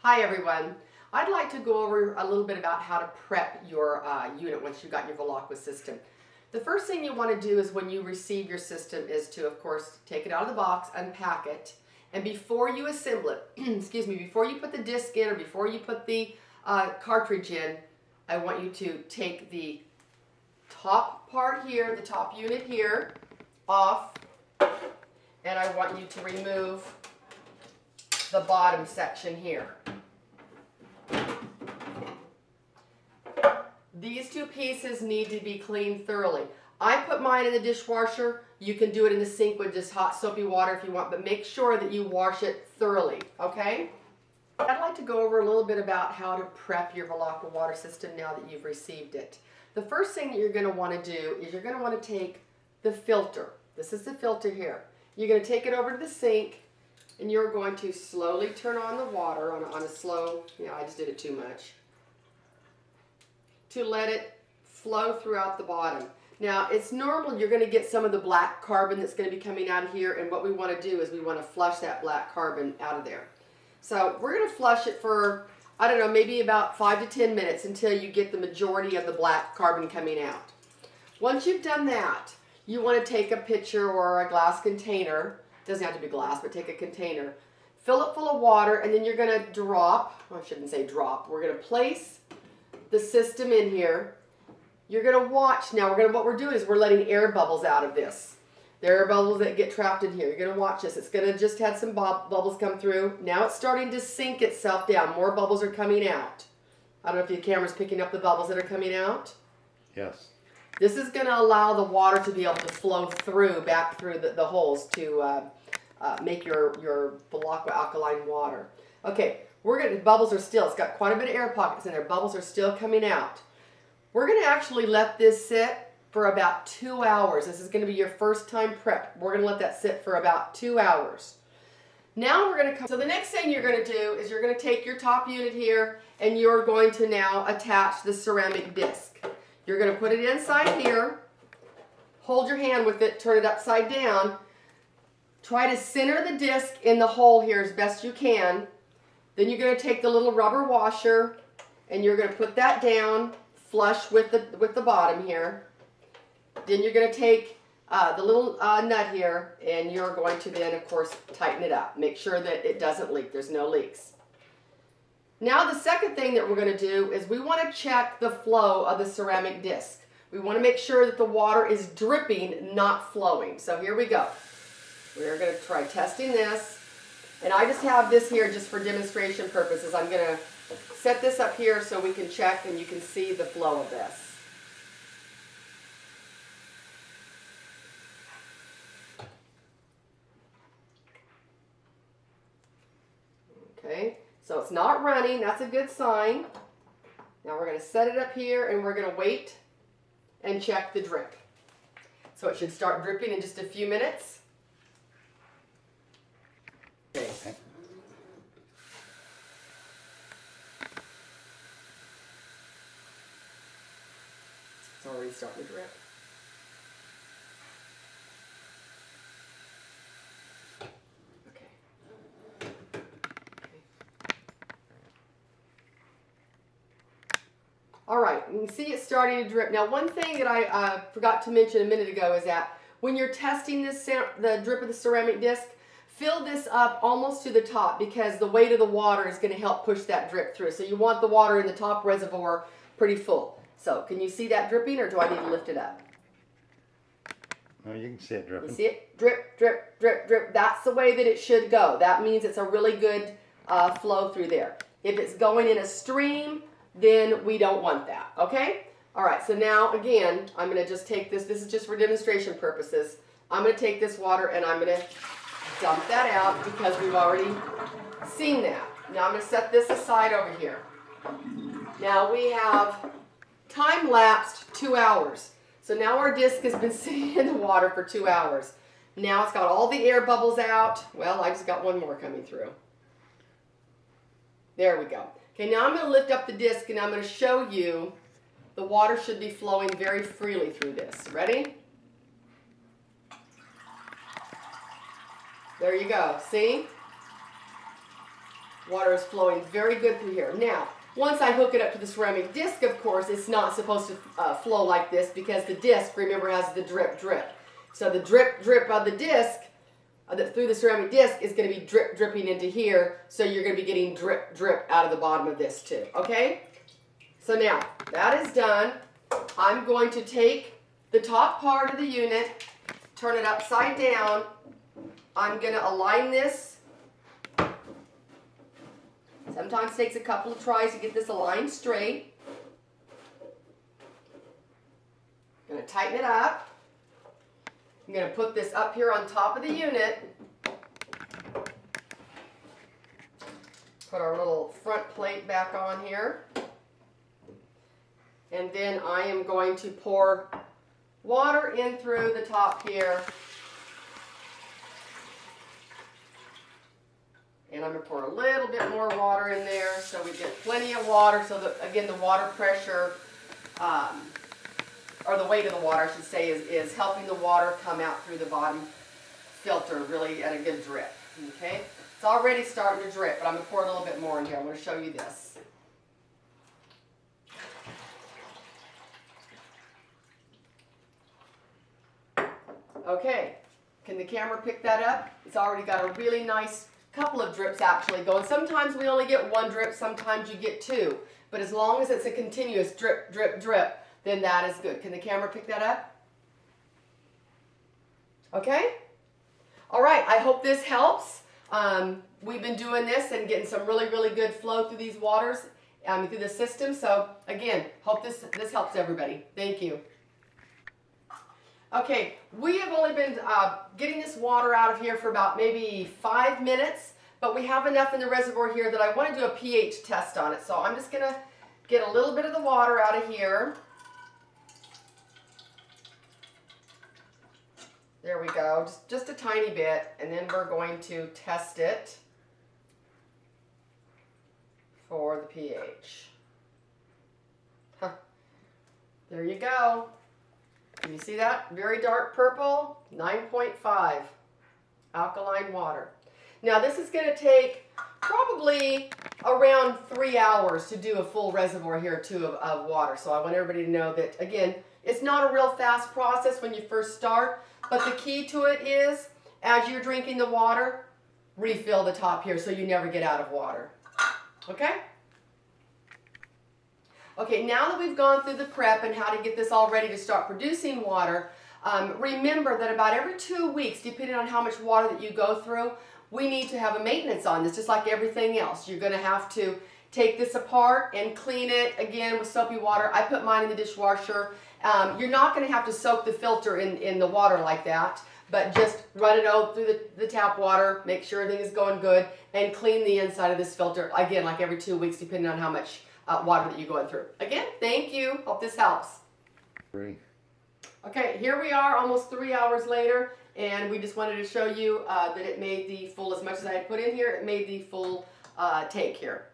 Hi everyone. I'd like to go over a little bit about how to prep your unit once you've got your Velara system. The first thing you want to do is when you receive your system is to, of course, take it out of the box, unpack it, and before you assemble it, excuse me, before you put the disc in or before you put the cartridge in, I want you to take the top part here, the top unit here, off, and I want you to remove the bottom section here. These two pieces need to be cleaned thoroughly. I put mine in the dishwasher. You can do it in the sink with just hot soapy water if you want, but make sure that you wash it thoroughly, okay? I'd like to go over a little bit about how to prep your Velara water system now that you've received it. The first thing that you're going to want to do is you're going to want to take the filter. This is the filter here. You're going to take it over to the sink and you're going to slowly turn on the water on a slow, I just did it too much, to let it flow throughout the bottom. Now, it's normal you're going to get some of the black carbon that's going to be coming out of here, and what we want to do is we want to flush that black carbon out of there. So we're going to flush it for, I don't know, maybe about 5 to 10 minutes until you get the majority of the black carbon coming out. Once you've done that, you want to take a pitcher or a glass container. It doesn't have to be glass, but take a container. Fill it full of water, and then you're going to drop, well, I shouldn't say drop, we're going to place the system in here. You're going to watch now. What we're doing is we're letting air bubbles out of this. There are bubbles that get trapped in here. You're going to watch this. It's going to just have some bubbles come through. Now it's starting to sink itself down. More bubbles are coming out. I don't know if the camera's picking up the bubbles that are coming out. Yes. This is going to allow the water to be able to flow through, back through the holes to make your Velara alkaline water. Okay. Bubbles are still, it's got quite a bit of air pockets in there. Bubbles are still coming out. We're going to actually let this sit for about 2 hours. This is going to be your first time prep. We're going to let that sit for about 2 hours. Now we're going to come, so the next thing you're going to do is you're going to take your top unit here and you're going to now attach the ceramic disc. You're going to put it inside here, hold your hand with it, turn it upside down. Try to center the disc in the hole here as best you can. Then you're going to take the little rubber washer and you're going to put that down flush with the bottom here. Then you're going to take the little nut here and you're going to then, of course, tighten it up. Make sure that it doesn't leak. There's no leaks. Now the second thing that we're going to do is we want to check the flow of the ceramic disc. We want to make sure that the water is dripping, not flowing. So here we go. We're going to try testing this. And I just have this here just for demonstration purposes. I'm going to set this up here so we can check and you can see the flow of this. Okay, so it's not running. That's a good sign. Now we're going to set it up here and we're going to wait and check the drip. So it should start dripping in just a few minutes. Okay. It's already starting to drip. Okay. All right, you can see it's starting to drip. Now, one thing that I forgot to mention a minute ago is that when you're testing this, the drip of the ceramic disc, fill this up almost to the top because the weight of the water is going to help push that drip through. So you want the water in the top reservoir pretty full. So can you see that dripping or do I need to lift it up? No, you can see it dripping. You see it? Drip, drip, drip, drip. That's the way that it should go. That means it's a really good flow through there. If it's going in a stream, then we don't want that. Okay? All right, so now again, I'm going to just take this. This is just for demonstration purposes. I'm going to take this water and I'm going to dump that out because we've already seen that. Now I'm going to set this aside over here. Now we have time-lapsed 2 hours. So now our disc has been sitting in the water for 2 hours. Now it's got all the air bubbles out. Well, I just got one more coming through. There we go. Okay, now I'm going to lift up the disc and I'm going to show you the water should be flowing very freely through this. Ready? There you go. See? Water is flowing very good through here. Now, once I hook it up to the ceramic disc, of course, it's not supposed to flow like this because the disc, remember, has the drip, drip. So the drip, drip of the disc, through the ceramic disc, is going to be drip, dripping into here. So you're going to be getting drip, drip out of the bottom of this too, okay? So now, that is done. I'm going to take the top part of the unit, turn it upside down. I'm going to align this. Sometimes it takes a couple of tries to get this aligned straight. I'm going to tighten it up. I'm going to put this up here on top of the unit. Put our little front plate back on here. And then I am going to pour water in through the top here. And I'm going to pour a little bit more water in there so we get plenty of water so that, again, the water pressure, or the weight of the water, I should say, is helping the water come out through the bottom filter really at a good drip. Okay? It's already starting to drip, but I'm going to pour a little bit more in here. I'm going to show you this. Okay, can the camera pick that up? It's already got a really nice couple of drips actually going. Sometimes we only get one drip, sometimes you get two. But as long as it's a continuous drip, drip, drip, then that is good. Can the camera pick that up? Okay? All right, I hope this helps. We've been doing this and getting some really, really good flow through these waters, through the system. So again, hope this helps everybody. Thank you. Okay, we have only been getting this water out of here for about maybe 5 minutes, but we have enough in the reservoir here that I want to do a pH test on it. So I'm just going to get a little bit of the water out of here. There we go, just a tiny bit, and then we're going to test it for the pH. Huh. There you go. Can you see that? Very dark purple, 9.5 alkaline water. Now this is going to take probably around 3 hours to do a full reservoir here too of water. So I want everybody to know that, again, it's not a real fast process when you first start, but the key to it is, as you're drinking the water, refill the top here so you never get out of water. Okay? Okay, now that we've gone through the prep and how to get this all ready to start producing water, remember that about every 2 weeks, depending on how much water that you go through, we need to have a maintenance on this, just like everything else. You're going to have to take this apart and clean it again with soapy water. I put mine in the dishwasher. You're not going to have to soak the filter in the water like that, but just run it out through the tap water, make sure everything is going good, and clean the inside of this filter, again, like every 2 weeks, depending on how much water that you're going through. Again, thank you. Hope this helps. Okay, here we are almost 3 hours later, and we just wanted to show you that it made the full, as much as I had put in here, it made the full take here.